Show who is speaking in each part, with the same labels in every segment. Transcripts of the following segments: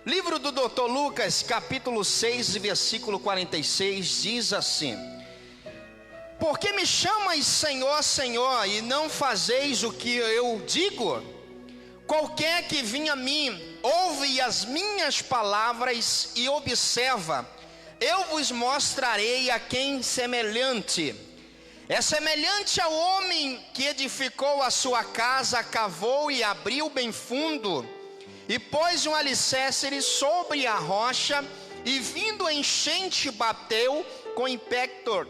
Speaker 1: Livro do Dr. Lucas, capítulo 6, versículo 46, diz assim: Por que me chamais Senhor, Senhor, e não fazeis o que eu digo? Qualquer que vinha a mim, ouve as minhas palavras e observa, eu vos mostrarei a quem semelhante. É semelhante ao homem que edificou a sua casa, cavou e abriu bem fundo, e pôs um alicerce sobre a rocha, e vindo a enchente bateu com impactor,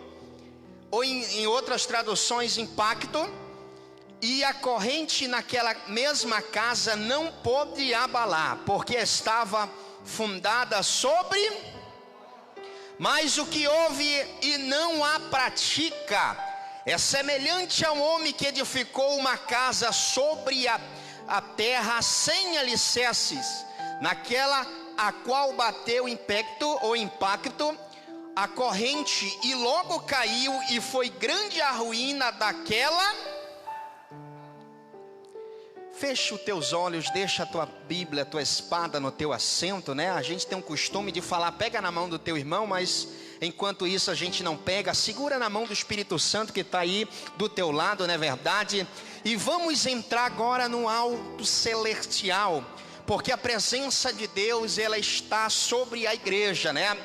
Speaker 1: ou em outras traduções, impacto, e a corrente naquela mesma casa não pôde abalar, porque estava fundada sobre. Mas o que ouve e não a pratica é semelhante ao homem que edificou uma casa sobre a terra sem alicerces, naquela a qual bateu impacto a corrente, e logo caiu, e foi grande a ruína daquela. Fecha os teus olhos, deixa a tua Bíblia, a tua espada no teu assento, né? A gente tem um costume de falar, pega na mão do teu irmão, mas enquanto isso a gente não pega. Segura na mão do Espírito Santo que está aí do teu lado, não é verdade? E vamos entrar agora no alto celestial, porque a presença de Deus, ela está sobre a igreja, né?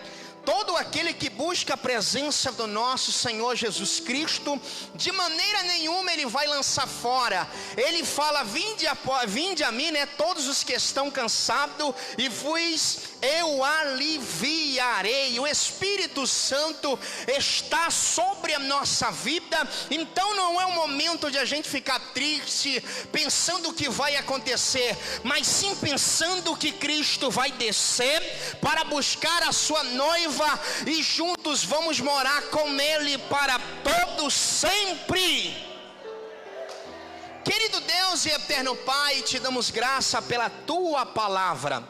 Speaker 1: Todo aquele que busca a presença do nosso Senhor Jesus Cristo, de maneira nenhuma ele vai lançar fora. Ele fala, vinde a mim, né, todos os que estão cansados, e vos eu aliviarei. O Espírito Santo está sobre a nossa vida. Então não é um momento de a gente ficar triste, pensando o que vai acontecer, mas sim pensando que Cristo vai descer para buscar a sua noiva, e juntos vamos morar com Ele para todos sempre. Querido Deus e eterno Pai, te damos graça pela tua palavra.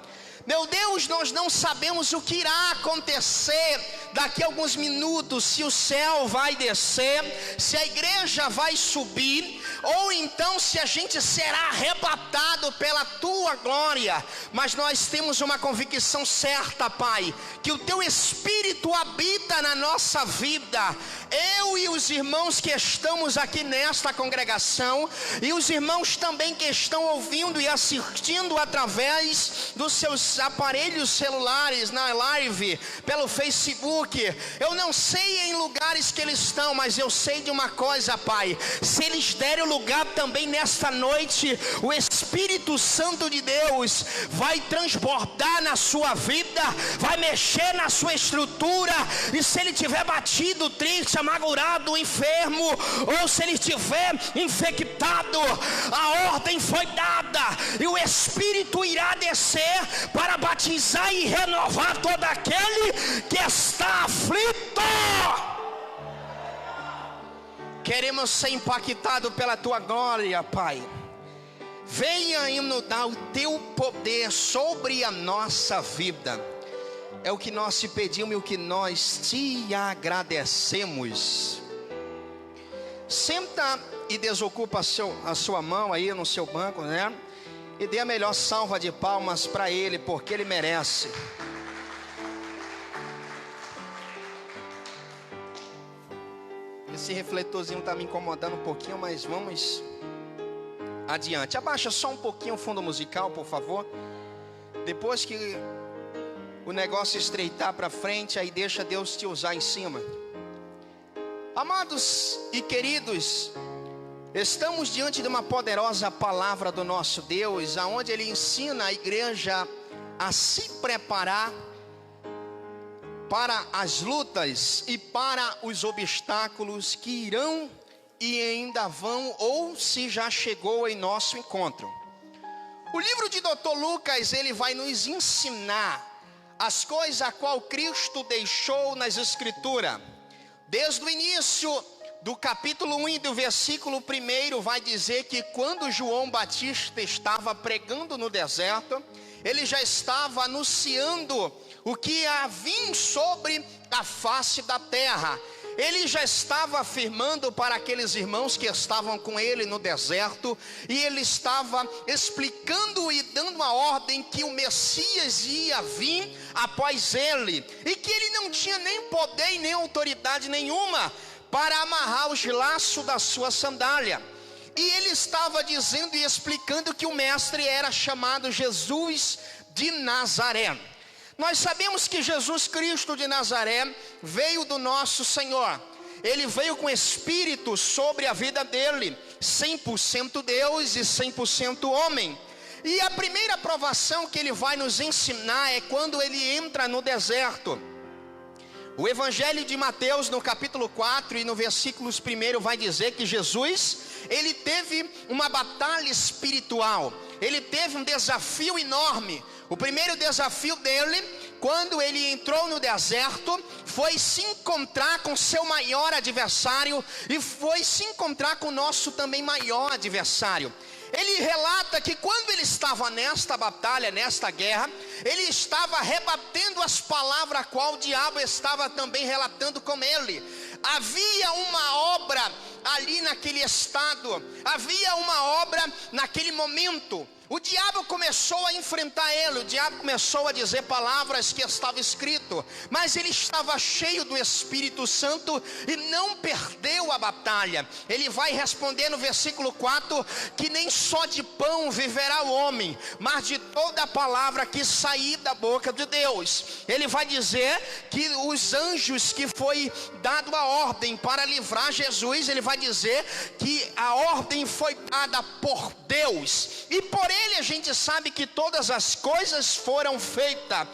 Speaker 1: Meu Deus, nós não sabemos o que irá acontecer daqui a alguns minutos, se o céu vai descer, se a igreja vai subir, ou então se a gente será arrebatado pela tua glória. Mas nós temos uma convicção certa, Pai, que o teu Espírito habita na nossa vida. Eu e os irmãos que estamos aqui nesta congregação, e os irmãos também que estão ouvindo e assistindo através dos seus aparelhos celulares, na live, pelo Facebook. Eu não sei em lugares que eles estão, mas eu sei de uma coisa, Pai: se eles derem lugar também nesta noite, o Espírito Santo de Deus vai transbordar na sua vida, vai mexer na sua estrutura. E se ele tiver batido, triste, amargurado, enfermo, ou se ele estiver infectado, a ordem foi dada, e o Espírito irá descer para batizar e renovar todo aquele que está aflito. Queremos ser impactados pela tua glória, Pai. Venha inundar o teu poder sobre a nossa vida. É o que nós te pedimos e o que nós te agradecemos. Senta e desocupa a sua mão aí no seu banco, né? E dê a melhor salva de palmas para Ele, porque Ele merece. Esse refletorzinho está me incomodando um pouquinho, mas vamos adiante. Abaixa só um pouquinho o fundo musical, por favor. Depois que o negócio estreitar para frente, aí deixa Deus te usar em cima. Amados e queridos, estamos diante de uma poderosa palavra do nosso Deus, aonde Ele ensina a igreja a se preparar para as lutas e para os obstáculos que irão e ainda vão, ou se já chegou em nosso encontro. O livro de Dr. Lucas, ele vai nos ensinar as coisas a qual Cristo deixou nas Escrituras. Desde o início do capítulo 1 e do versículo 1 vai dizer que quando João Batista estava pregando no deserto, ele já estava anunciando o que ia vir sobre a face da terra. ele já estava afirmando para aqueles irmãos que estavam com ele no deserto, e ele estava explicando e dando uma ordem que o Messias ia vir após ele, e que ele não tinha nem poder e nem autoridade nenhuma para amarrar os laços da sua sandália. E ele estava dizendo e explicando que o mestre era chamado Jesus de Nazaré. Nós sabemos que Jesus Cristo de Nazaré veio do nosso Senhor. Ele veio com Espírito sobre a vida dele, 100% Deus e 100% homem. E a primeira provação que ele vai nos ensinar é quando ele entra no deserto. O Evangelho de Mateus, no capítulo 4 e no versículo 1, vai dizer que Jesus, ele teve uma batalha espiritual. Ele teve um desafio enorme. O primeiro desafio dele, quando ele entrou no deserto, foi se encontrar com seu maior adversário, e foi se encontrar com o nosso também maior adversário. Ele relata que quando ele estava nesta batalha, nesta guerra, ele estava rebatendo as palavras a qual o diabo estava também relatando com ele. Havia uma obra ali naquele estado, havia uma obra naquele momento. O diabo começou a enfrentar ele, o diabo começou a dizer palavras que estava escrito, mas ele estava cheio do Espírito Santo e não perdeu a batalha. Ele vai responder no versículo 4, que nem só de pão viverá o homem, mas de toda a palavra que sair da boca de Deus. Ele vai dizer que os anjos que foi dado a ordem para livrar Jesus, ele vai dizer que a ordem foi dada por Deus, e por ele a gente sabe que todas as coisas foram feitas.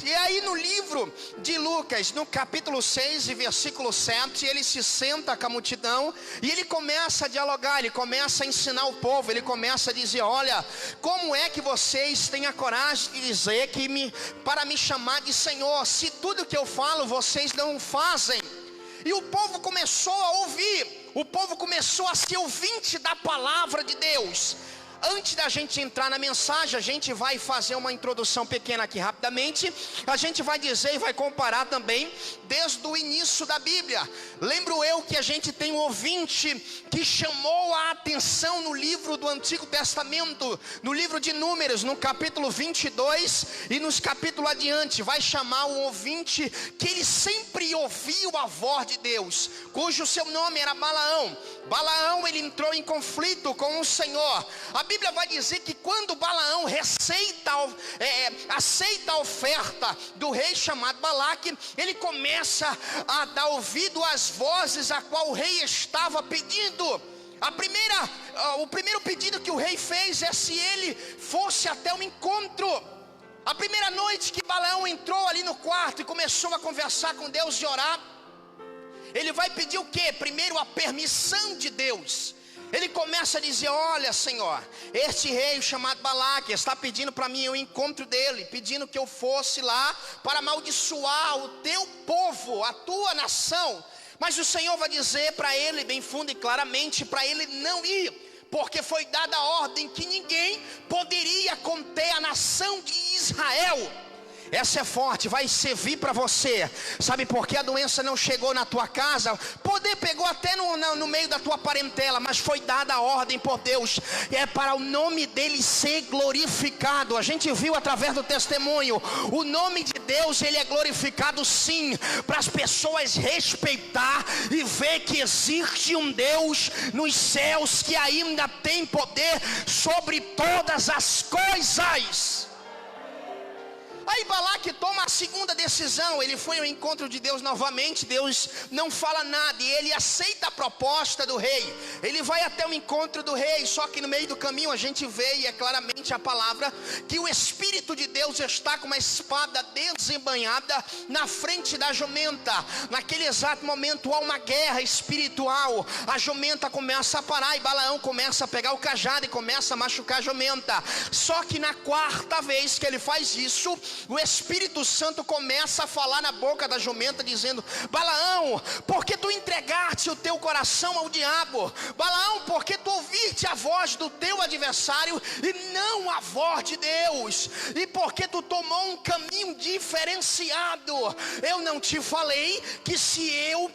Speaker 1: E aí no livro de Lucas, no capítulo 6 e versículo 7, ele se senta com a multidão e ele começa a dialogar, ele começa a ensinar o povo, ele começa a dizer: olha, como é que vocês têm a coragem de dizer para me chamar de Senhor, se tudo que eu falo vocês não fazem? E o povo começou a ouvir, o povo começou a ser ouvinte da palavra de Deus. Antes da gente entrar na mensagem, a gente vai fazer uma introdução pequena aqui rapidamente. A gente vai dizer e vai comparar também desde o início da Bíblia. Lembro eu que a gente tem um ouvinte que chamou a atenção no livro do Antigo Testamento, no livro de Números, no capítulo 22 e nos capítulos adiante. Vai chamar um ouvinte que ele sempre ouviu a voz de Deus, cujo seu nome era Balaão. Balaão, ele entrou em conflito com o Senhor. A Bíblia vai dizer que quando Balaão aceita a oferta do rei chamado Balaque, ele começa a dar ouvido às vozes a qual o rei estava pedindo. O primeiro pedido que o rei fez é se ele fosse até o encontro. A primeira noite que Balaão entrou ali no quarto e começou a conversar com Deus e orar, ele vai pedir o quê? Primeiro a permissão de Deus. Ele começa a dizer: olha, Senhor, este rei chamado Balaque está pedindo para mim o encontro dele, pedindo que eu fosse lá para amaldiçoar o teu povo, a tua nação. Mas o Senhor vai dizer para ele bem fundo e claramente para ele não ir, porque foi dada a ordem que ninguém poderia conter a nação de Israel. Essa é forte, vai servir para você. Sabe por que a doença não chegou na tua casa? Poder pegou até no meio da tua parentela, mas foi dada a ordem por Deus. É para o nome dele ser glorificado. A gente viu através do testemunho. O nome de Deus, ele é glorificado sim, para as pessoas respeitar e ver que existe um Deus nos céus que ainda tem poder sobre todas as coisas. Aí Balaque toma a segunda decisão. Ele foi ao encontro de Deus novamente. Deus não fala nada e ele aceita a proposta do rei. Ele vai até o encontro do rei. Só que no meio do caminho a gente vê, e é claramente a palavra, que o Espírito de Deus está com uma espada desembanhada na frente da jumenta. Naquele exato momento há uma guerra espiritual. A jumenta começa a parar e Balaão começa a pegar o cajado e começa a machucar a jumenta. Só que na quarta vez que ele faz isso, o Espírito Santo começa a falar na boca da jumenta, dizendo: Balaão, por que tu entregaste o teu coração ao diabo? Balaão, por que tu ouviste a voz do teu adversário e não a voz de Deus? E por que tu tomou um caminho diferenciado? Eu não te falei que se eu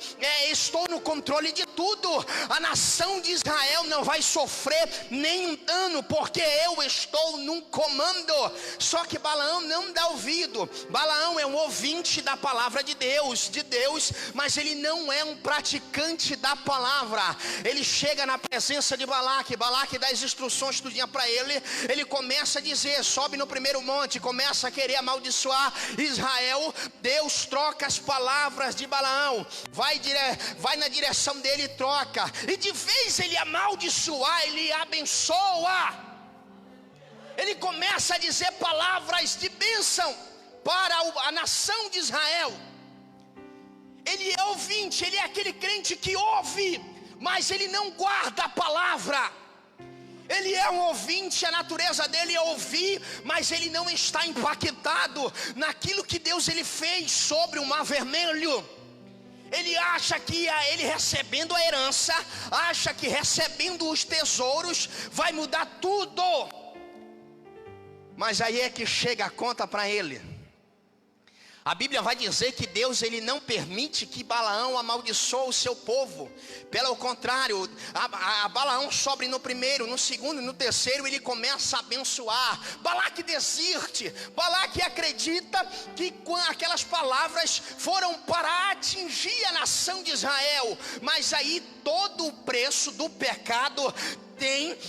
Speaker 1: estou no controle de tudo, a nação de Israel não vai sofrer nenhum dano, porque eu estou num comando. Só que Balaão não dá ouvido. Balaão é um ouvinte da palavra de Deus, mas ele não é um praticante da palavra. Ele chega na presença de Balaque dá as instruções tudinho para ele. Ele começa a dizer, sobe no primeiro monte, começa a querer amaldiçoar Israel. Deus troca as palavras de Balaão, vai na direção dele e troca, e de vez ele amaldiçoar, ele abençoa. Ele começa a dizer palavras de bênção para a nação de Israel. Ele é ouvinte, ele é aquele crente que ouve, mas ele não guarda a palavra. Ele é um ouvinte, a natureza dele é ouvir, mas ele não está impactado naquilo que Deus ele fez sobre o Mar Vermelho. Ele acha que ele recebendo a herança, acha que recebendo os tesouros vai mudar tudo. Mas aí é que chega a conta para ele. A Bíblia vai dizer que Deus ele não permite que Balaão amaldiçoe o seu povo. Pelo contrário, a Balaão sobe no primeiro, no segundo e no terceiro ele começa a abençoar. Balaque desiste. Balaque acredita que aquelas palavras foram para atingir a nação de Israel. Mas aí todo o preço do pecado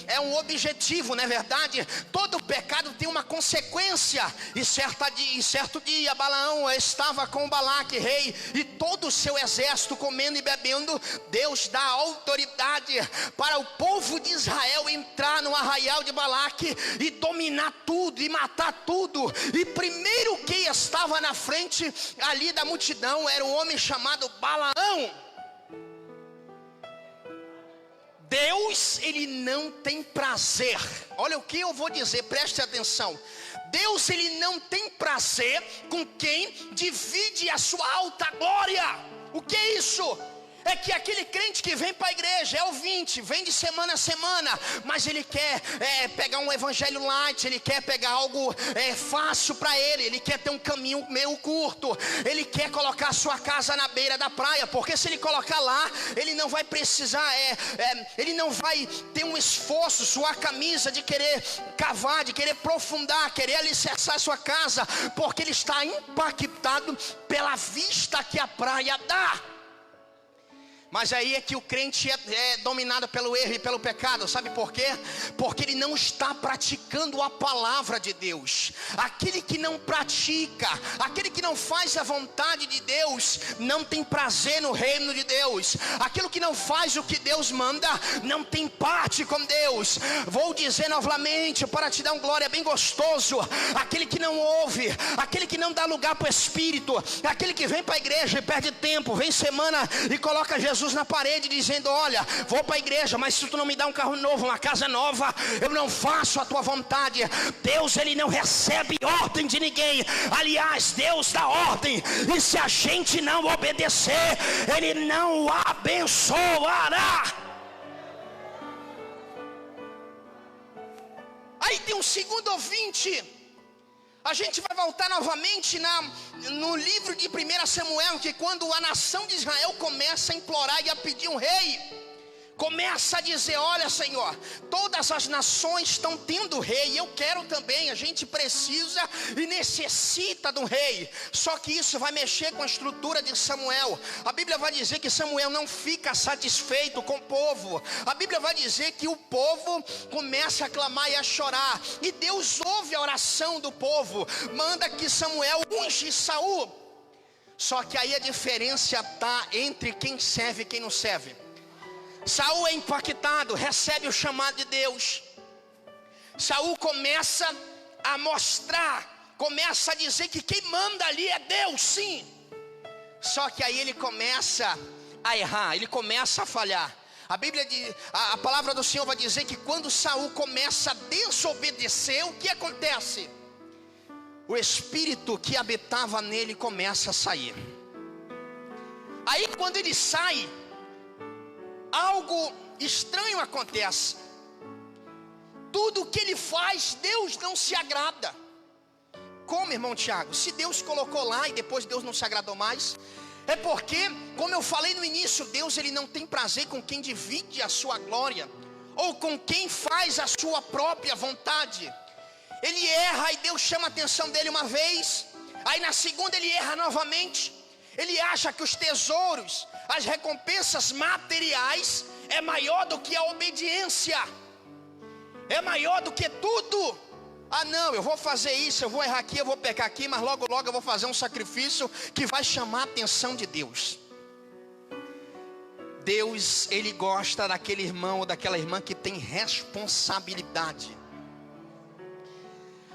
Speaker 1: é um objetivo, não é verdade? Todo pecado tem uma consequência. E certo dia Balaão estava com Balaque, rei, e todo o seu exército comendo e bebendo. Deus dá autoridade para o povo de Israel entrar no arraial de Balaque e dominar tudo e matar tudo. E primeiro que estava na frente ali da multidão era um homem chamado Balaão. Deus, ele não tem prazer. Olha o que eu vou dizer, preste atenção. Deus, ele não tem prazer com quem divide a sua alta glória. O que é isso? É que aquele crente que vem para a igreja, é ouvinte, vem de semana a semana, mas ele quer pegar um evangelho light, ele quer pegar algo fácil para ele quer ter um caminho meio curto, ele quer colocar a sua casa na beira da praia, porque se ele colocar lá, ele não vai precisar, ele não vai ter um esforço, suar camisa de querer cavar, de querer aprofundar, querer alicerçar a sua casa, porque ele está impactado pela vista que a praia dá. Mas aí é que o crente é dominado pelo erro e pelo pecado. Sabe por quê? Porque ele não está praticando a palavra de Deus. Aquele que não pratica, aquele que não faz a vontade de Deus, não tem prazer no reino de Deus. Aquilo que não faz o que Deus manda, não tem parte com Deus. Vou dizer novamente, para te dar um glória bem gostoso: aquele que não ouve, aquele que não dá lugar para o Espírito, aquele que vem para a igreja e perde tempo, vem semana e coloca Jesus na parede dizendo: olha, vou para a igreja, mas se tu não me dá um carro novo, uma casa nova, eu não faço a tua vontade. Deus, ele não recebe ordem de ninguém. Aliás, Deus dá ordem, e se a gente não obedecer, ele não abençoará. Aí tem um segundo ouvinte. A gente vai voltar novamente no livro de 1 Samuel, que quando a nação de Israel começa a implorar e a pedir um rei, começa a dizer: olha, Senhor, todas as nações estão tendo rei, eu quero também, a gente precisa e necessita de um rei. Só que isso vai mexer com a estrutura de Samuel. A Bíblia vai dizer que Samuel não fica satisfeito com o povo. A Bíblia vai dizer que o povo começa a clamar e a chorar, e Deus ouve a oração do povo, manda que Samuel unge Saul. Só que aí a diferença está entre quem serve e quem não serve. Saul é impactado, recebe o chamado de Deus. Saul começa a mostrar, começa a dizer que quem manda ali é Deus, sim. Só que aí ele começa a errar, ele começa a falhar. A palavra do Senhor vai dizer que quando Saul começa a desobedecer, o que acontece? o espírito que habitava nele começa a sair. Aí quando ele sai, algo estranho acontece. Tudo o que ele faz, Deus não se agrada. Como, irmão Tiago? Se Deus colocou lá e depois Deus não se agradou mais, é porque, como eu falei no início, Deus ele não tem prazer com quem divide a sua glória, ou com quem faz a sua própria vontade. Ele erra e Deus chama a atenção dele uma vez, aí na segunda ele erra novamente. Ele acha que os tesouros, as recompensas materiais é maior do que a obediência, é maior do que tudo. Ah não, eu vou fazer isso, eu vou errar aqui, eu vou pecar aqui, mas logo logo eu vou fazer um sacrifício que vai chamar a atenção de Deus. Deus, ele gosta daquele irmão ou daquela irmã que tem responsabilidade.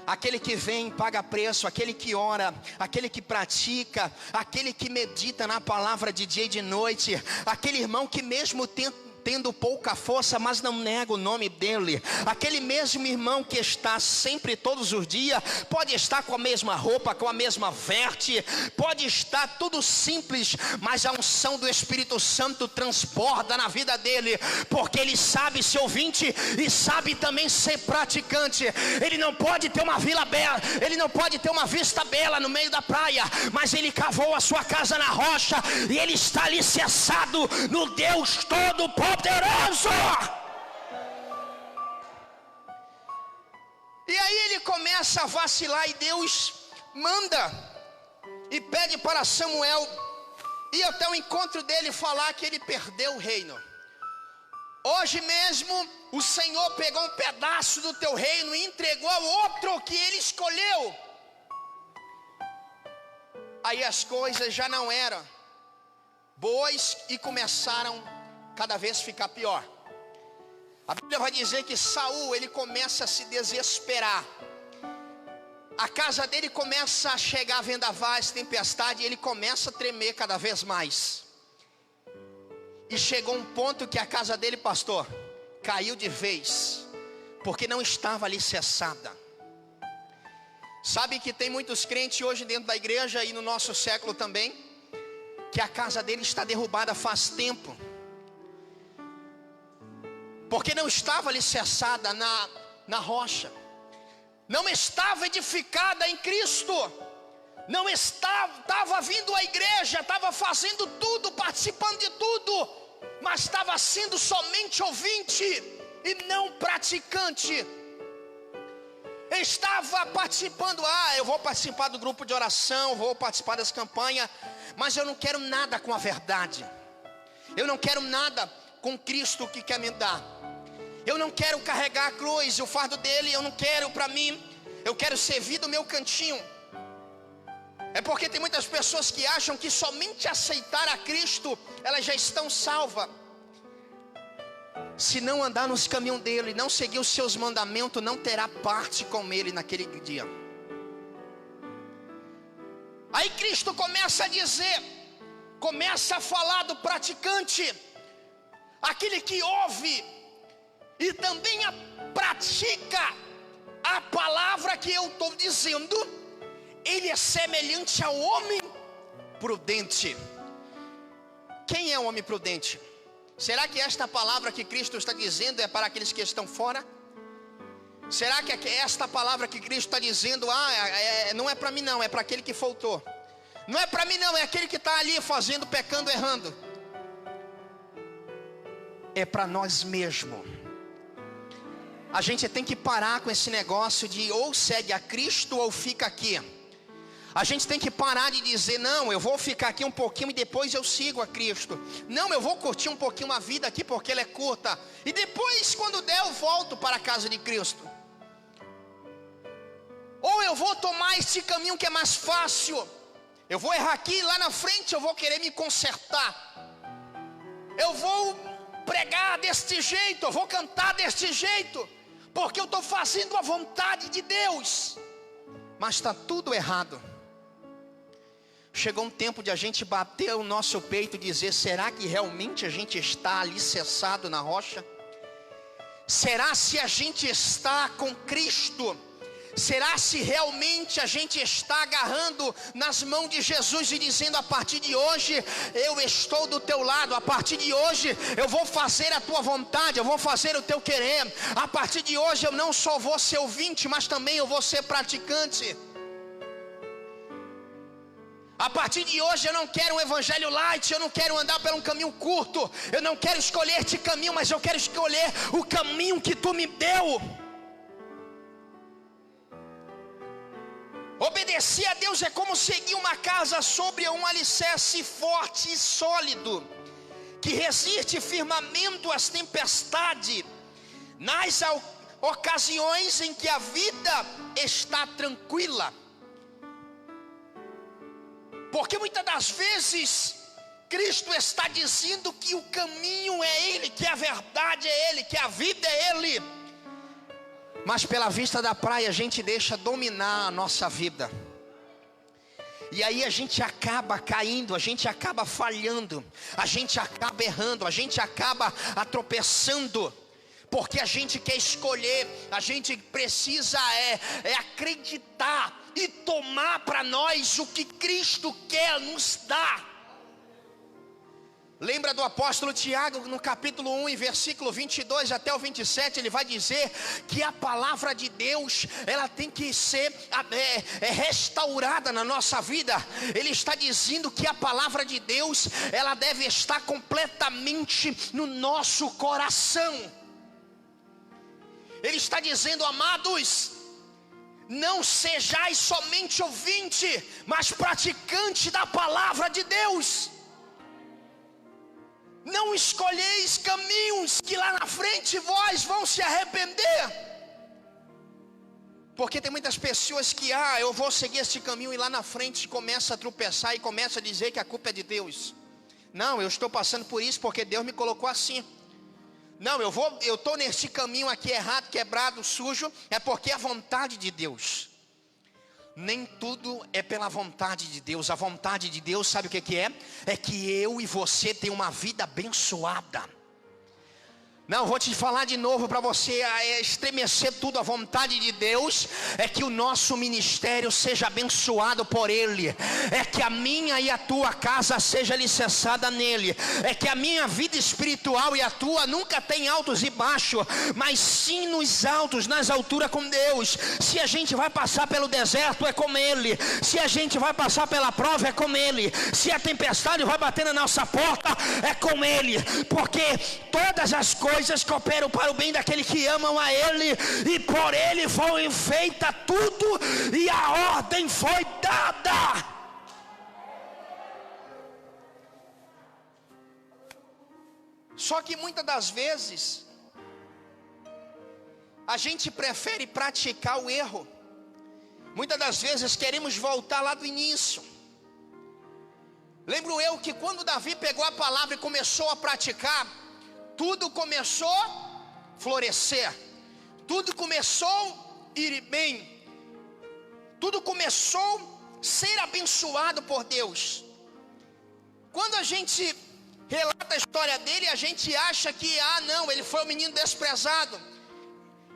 Speaker 1: Aquele que vem, paga preço, aquele que ora, aquele que pratica, aquele que medita na palavra de dia e de noite, aquele irmão que mesmo tendo pouca força, mas não nega o nome dele, aquele mesmo irmão que está sempre, todos os dias, pode estar com a mesma roupa, com a mesma veste, pode estar tudo simples, mas a unção do Espírito Santo transborda na vida dele, porque ele sabe ser ouvinte e sabe também ser praticante. Ele não pode ter uma vila bela, ele não pode ter uma vista bela no meio da praia, mas ele cavou a sua casa na rocha, e ele está alicerçado no Deus Todo-Poderoso. E aí ele começa a vacilar, e Deus manda e pede para Samuel ir até o encontro dele, falar que ele perdeu o reino. Hoje mesmo o Senhor pegou um pedaço do teu reino e entregou ao outro que ele escolheu. Aí as coisas já não eram boas e começaram cada vez ficar pior. A Bíblia vai dizer que Saul, ele começa a se desesperar. A casa dele começa a chegar vendavais, tempestade, e ele começa a tremer cada vez mais. E chegou um ponto que a casa dele, pastor, caiu de vez, porque não estava alicerçada. Sabe que tem muitos crentes hoje dentro da igreja e no nosso século também, que a casa dele está derrubada faz tempo, porque não estava alicerçada na rocha, não estava edificada em Cristo, não estava vindo à igreja, estava fazendo tudo, participando de tudo, mas estava sendo somente ouvinte e não praticante. Estava participando, eu vou participar do grupo de oração, vou participar das campanhas, mas eu não quero nada com a verdade, eu não quero nada com Cristo que quer me dar. Eu não quero carregar a cruz, o fardo dele, eu não quero para mim, eu quero servir do meu cantinho. É porque tem muitas pessoas que acham que somente aceitar a Cristo, elas já estão salvas. Se não andar nos caminhos dele, não seguir os seus mandamentos, não terá parte com ele naquele dia. Aí Cristo começa a dizer, começa a falar do praticante, aquele que ouve e também pratica a palavra que eu estou dizendo. Ele é semelhante ao homem prudente. Quem é o homem prudente? Será que esta palavra que Cristo está dizendo é para aqueles que estão fora? Será que esta palavra que Cristo está dizendo, não é para mim não, é para aquele que faltou? Não é para mim não, é aquele que está ali fazendo, pecando, errando. É para nós mesmos. A gente tem que parar com esse negócio de ou segue a Cristo ou fica aqui. A gente tem que parar de dizer, não, eu vou ficar aqui um pouquinho e depois eu sigo a Cristo. Não, eu vou curtir um pouquinho a vida aqui porque ela é curta, e depois quando der eu volto para a casa de Cristo. Ou eu vou tomar esse caminho que é mais fácil, eu vou errar aqui, lá na frente eu vou querer me consertar, eu vou pregar deste jeito, eu vou cantar deste jeito, porque eu estou fazendo a vontade de Deus, mas está tudo errado. Chegou um tempo de a gente bater o nosso peito e dizer, será que realmente a gente está alicerçado na rocha? Será se a gente está com Cristo? Será se realmente a gente está agarrando nas mãos de Jesus e dizendo: a partir de hoje eu estou do teu lado, a partir de hoje eu vou fazer a tua vontade, eu vou fazer o teu querer, a partir de hoje eu não só vou ser ouvinte, mas também eu vou ser praticante. A partir de hoje eu não quero um evangelho light, eu não quero andar por um caminho curto, eu não quero escolher este caminho, mas eu quero escolher o caminho que tu me deu. Obedecer a Deus é como seguir uma casa sobre um alicerce forte e sólido, que resiste firmamente às tempestades, nas ocasiões em que a vida está tranquila. Porque muitas das vezes Cristo está dizendo que o caminho é Ele, que a verdade é Ele, que a vida é Ele. Mas pela vista da praia a gente deixa dominar a nossa vida. E aí a gente acaba caindo, a gente acaba falhando, a gente acaba errando, a gente acaba tropeçando. Porque a gente quer escolher, a gente precisa acreditar e tomar para nós o que Cristo quer nos dar. Lembra do apóstolo Tiago, no capítulo 1, em versículo 22 até o 27, ele vai dizer que a palavra de Deus, ela tem que ser restaurada na nossa vida. Ele está dizendo que a palavra de Deus, ela deve estar completamente no nosso coração. Ele está dizendo: amados, não sejais somente ouvinte, mas praticante da palavra de Deus. Não escolheis caminhos que lá na frente vós vão se arrepender. Porque tem muitas pessoas que, eu vou seguir este caminho, e lá na frente começa a tropeçar e começa a dizer que a culpa é de Deus. Não, eu estou passando por isso porque Deus me colocou assim. Não, eu estou nesse caminho aqui errado, quebrado, sujo, é porque é a vontade de Deus. Nem tudo é pela vontade de Deus. A vontade de Deus, sabe o que é? É que eu e você tenham uma vida abençoada. Não, vou te falar de novo para você estremecer tudo. A vontade de Deus é que o nosso ministério seja abençoado por Ele. É que a minha e a tua casa seja alicerçada nele. É que a minha vida espiritual e a tua nunca tem altos e baixos, mas sim nos altos, nas alturas com Deus. Se a gente vai passar pelo deserto, é com Ele. Se a gente vai passar pela prova, é com Ele. Se a tempestade vai bater na nossa porta, é com Ele. Porque todas as coisas cooperam para o bem daqueles que amam a Ele, e por Ele foi feita tudo, e a ordem foi dada. Só que muitas das vezes a gente prefere praticar o erro. Muitas das vezes queremos voltar lá do início. Lembro eu que quando Davi pegou a palavra e começou a praticar, tudo começou a florescer, tudo começou a ir bem, tudo começou a ser abençoado por Deus. Quando a gente relata a história dele, a gente acha que, não, ele foi um menino desprezado.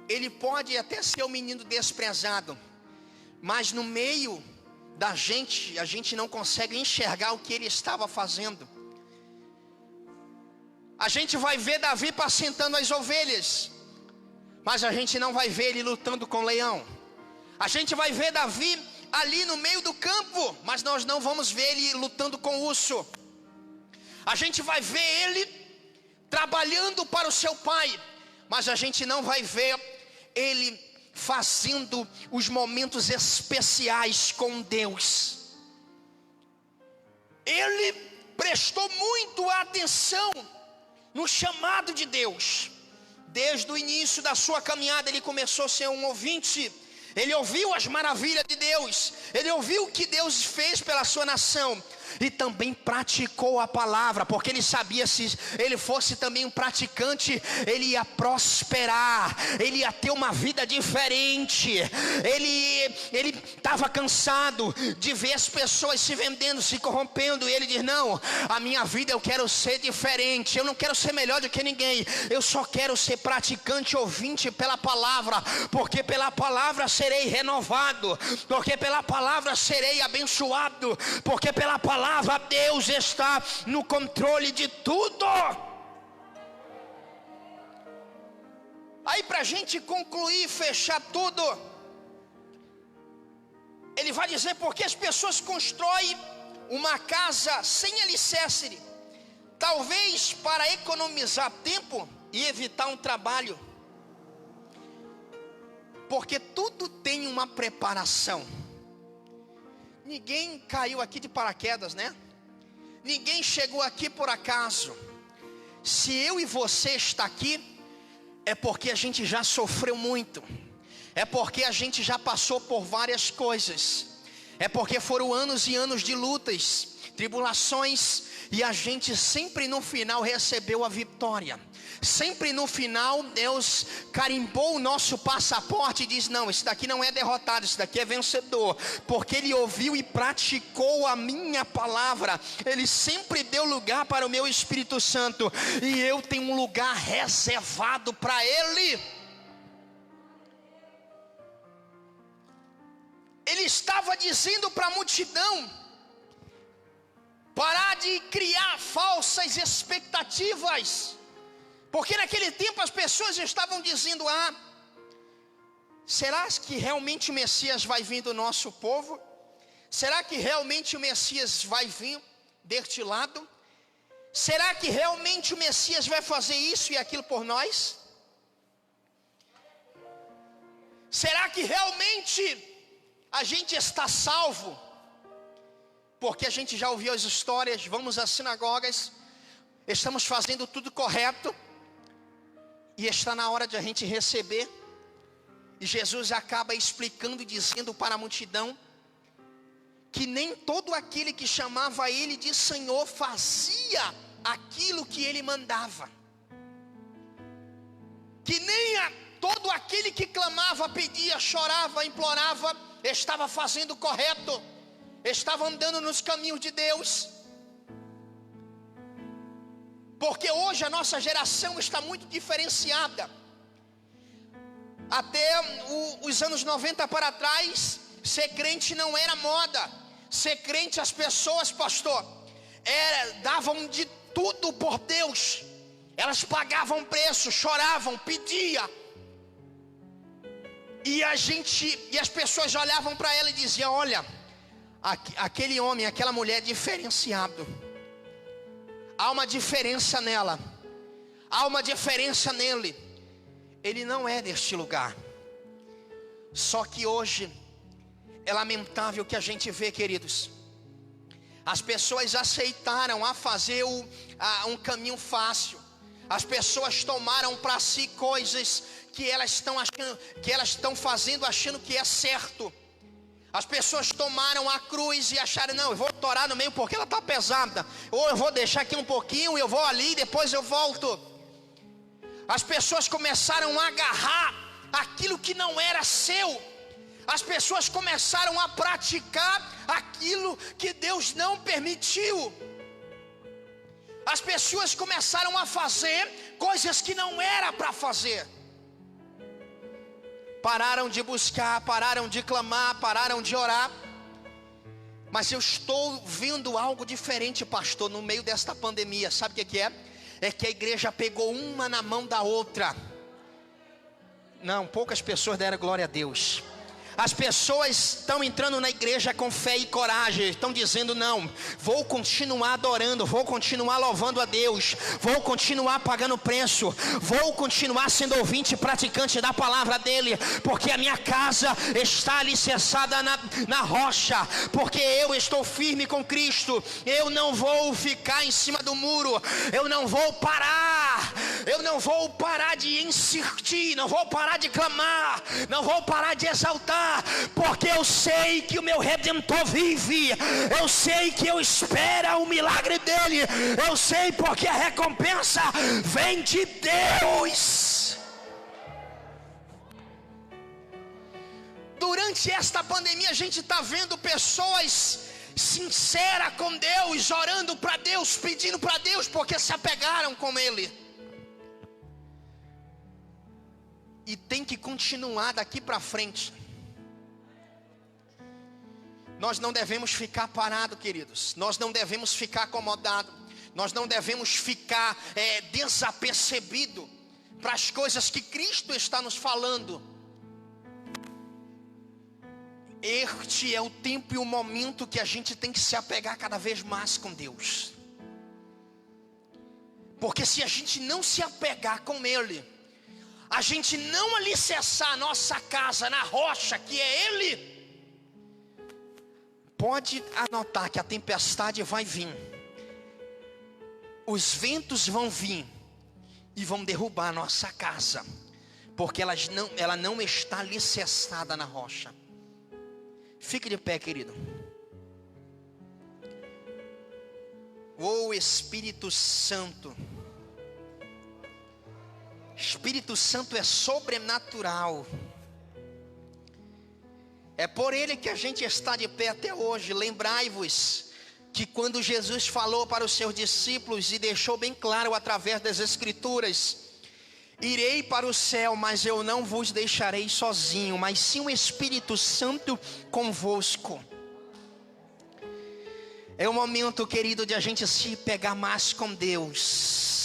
Speaker 1: Ele pode até ser um menino desprezado, mas no meio da gente, a gente não consegue enxergar o que ele estava fazendo. A gente vai ver Davi apacentando as ovelhas, mas a gente não vai ver ele lutando com o leão. A gente vai ver Davi ali no meio do campo, mas nós não vamos ver ele lutando com o urso. A gente vai ver ele trabalhando para o seu pai, mas a gente não vai ver ele fazendo os momentos especiais com Deus. Ele prestou muito atenção no chamado de Deus. Desde o início da sua caminhada ele começou a ser um ouvinte. Ele ouviu as maravilhas de Deus, ele ouviu o que Deus fez pela sua nação, e também praticou a palavra, porque ele sabia, se ele fosse também um praticante, ele ia prosperar, ele ia ter uma vida diferente. Ele estava cansado de ver as pessoas se vendendo, se corrompendo, e ele diz: não, a minha vida eu quero ser diferente, eu não quero ser melhor do que ninguém, eu só quero ser praticante, ouvinte pela palavra, porque pela palavra serei renovado, porque pela palavra serei abençoado, porque pela palavra Deus está no controle de tudo. Aí, para a gente concluir, fechar tudo, ele vai dizer porque as pessoas constroem uma casa sem alicerce, talvez para economizar tempo e evitar um trabalho, porque tudo tem uma preparação. Ninguém caiu aqui de paraquedas, né? Ninguém chegou aqui por acaso. Se eu e você está aqui, é porque a gente já sofreu muito, é porque a gente já passou por várias coisas, é porque foram anos e anos de lutas, tribulações, e a gente sempre no final recebeu a vitória. Sempre no final Deus carimbou o nosso passaporte e diz: não, esse daqui não é derrotado, esse daqui é vencedor, porque ele ouviu e praticou a minha palavra. Ele sempre deu lugar para o meu Espírito Santo, e eu tenho um lugar reservado para ele. Ele estava dizendo para a multidão parar de criar falsas expectativas, porque naquele tempo as pessoas estavam dizendo: ah, será que realmente o Messias vai vir do nosso povo? Será que realmente o Messias vai vir deste lado? Será que realmente o Messias vai fazer isso e aquilo por nós? Será que realmente a gente está salvo? Porque a gente já ouviu as histórias, vamos às sinagogas, estamos fazendo tudo correto, e está na hora de a gente receber. E Jesus acaba explicando e dizendo para a multidão que nem todo aquele que chamava ele de Senhor fazia aquilo que ele mandava, que nem todo aquele que clamava, pedia, chorava, implorava estava fazendo correto, estava andando nos caminhos de Deus. Porque hoje a nossa geração está muito diferenciada. Até os anos 90 para trás, ser crente não era moda. Ser crente, as pessoas, pastor, davam de tudo por Deus. Elas pagavam preço, choravam, pediam. E as pessoas olhavam para ela e diziam: olha, aquele homem, aquela mulher é diferenciado. Há uma diferença nela, há uma diferença nele. Ele não é deste lugar. Só que hoje é lamentável que a gente vê, queridos, as pessoas aceitaram a fazer um caminho fácil. As pessoas tomaram para si coisas que elas estão fazendo achando que é certo. As pessoas tomaram a cruz e acharam: não, eu vou torar no meio porque ela está pesada, ou eu vou deixar aqui um pouquinho, eu vou ali e depois eu volto. As pessoas começaram a agarrar aquilo que não era seu. As pessoas começaram a praticar aquilo que Deus não permitiu. As pessoas começaram a fazer coisas que não era para fazer. Pararam de buscar, pararam de clamar, pararam de orar. Mas eu estou vendo algo diferente, pastor, no meio desta pandemia. Sabe o que é? É que a igreja pegou uma na mão da outra. Não, poucas pessoas deram glória a Deus. As pessoas estão entrando na igreja com fé e coragem, estão dizendo: não, vou continuar adorando, vou continuar louvando a Deus, vou continuar pagando preço, vou continuar sendo ouvinte e praticante da palavra dele, porque a minha casa está alicerçada na rocha, porque eu estou firme com Cristo. Eu não vou ficar em cima do muro, eu não vou parar, Eu não vou parar de insistir, não vou parar de clamar, não vou parar de exaltar, porque eu sei que o meu Redentor vive, eu sei que eu espero o milagre dele, eu sei porque a recompensa vem de Deus. Durante esta pandemia a gente está vendo pessoas sinceras com Deus, orando para Deus, pedindo para Deus, porque se apegaram com Ele. E tem que continuar daqui para frente. Nós não devemos ficar parados, queridos. Nós não devemos ficar acomodados. Nós não devemos ficar desapercebidos para as coisas que Cristo está nos falando. Este é o tempo e o momento que a gente tem que se apegar cada vez mais com Deus. Porque se a gente não se apegar com Ele, a gente não alicerçar a nossa casa na rocha que é Ele, pode anotar que a tempestade vai vir, os ventos vão vir e vão derrubar a nossa casa, porque ela não está alicerçada na rocha. Fique de pé, querido. Oh, Espírito Santo. Espírito Santo é sobrenatural. É por Ele que a gente está de pé até hoje. Lembrai-vos que quando Jesus falou para os seus discípulos e deixou bem claro através das Escrituras: irei para o céu, mas eu não vos deixarei sozinho, mas sim o Espírito Santo convosco. É o momento, querido, de a gente se pegar mais com Deus.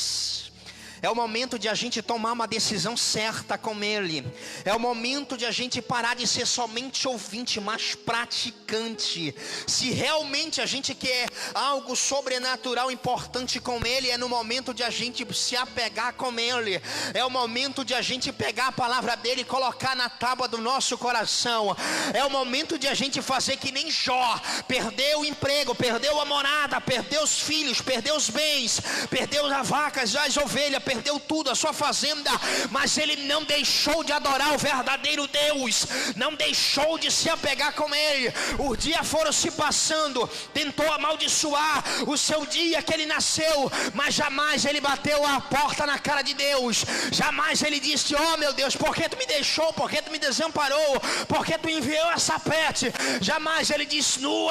Speaker 1: É o momento de a gente tomar uma decisão certa com Ele. É o momento de a gente parar de ser somente ouvinte, mas praticante. Se realmente a gente quer algo sobrenatural importante com Ele, é no momento de a gente se apegar com Ele. É o momento de a gente pegar a palavra dEle e colocar na tábua do nosso coração. É o momento de a gente fazer que nem Jó. Perdeu o emprego, perdeu a morada, perdeu os filhos, perdeu os bens, perdeu as vacas, as ovelhas, perdeu tudo, a sua fazenda, mas ele não deixou de adorar o verdadeiro Deus, não deixou de se apegar com Ele. Os dias foram se passando, tentou amaldiçoar o seu dia que ele nasceu, mas jamais ele bateu a porta na cara de Deus, jamais ele disse: oh meu Deus, por que tu me deixou, por que tu me desamparou, por que tu enviou essa peste? Jamais ele disse: nu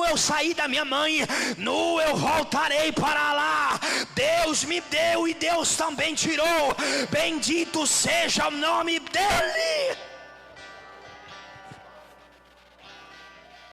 Speaker 1: eu saí da minha mãe, nu eu voltarei para lá. Deus me deu e Deus também tirou, bendito seja o nome dEle.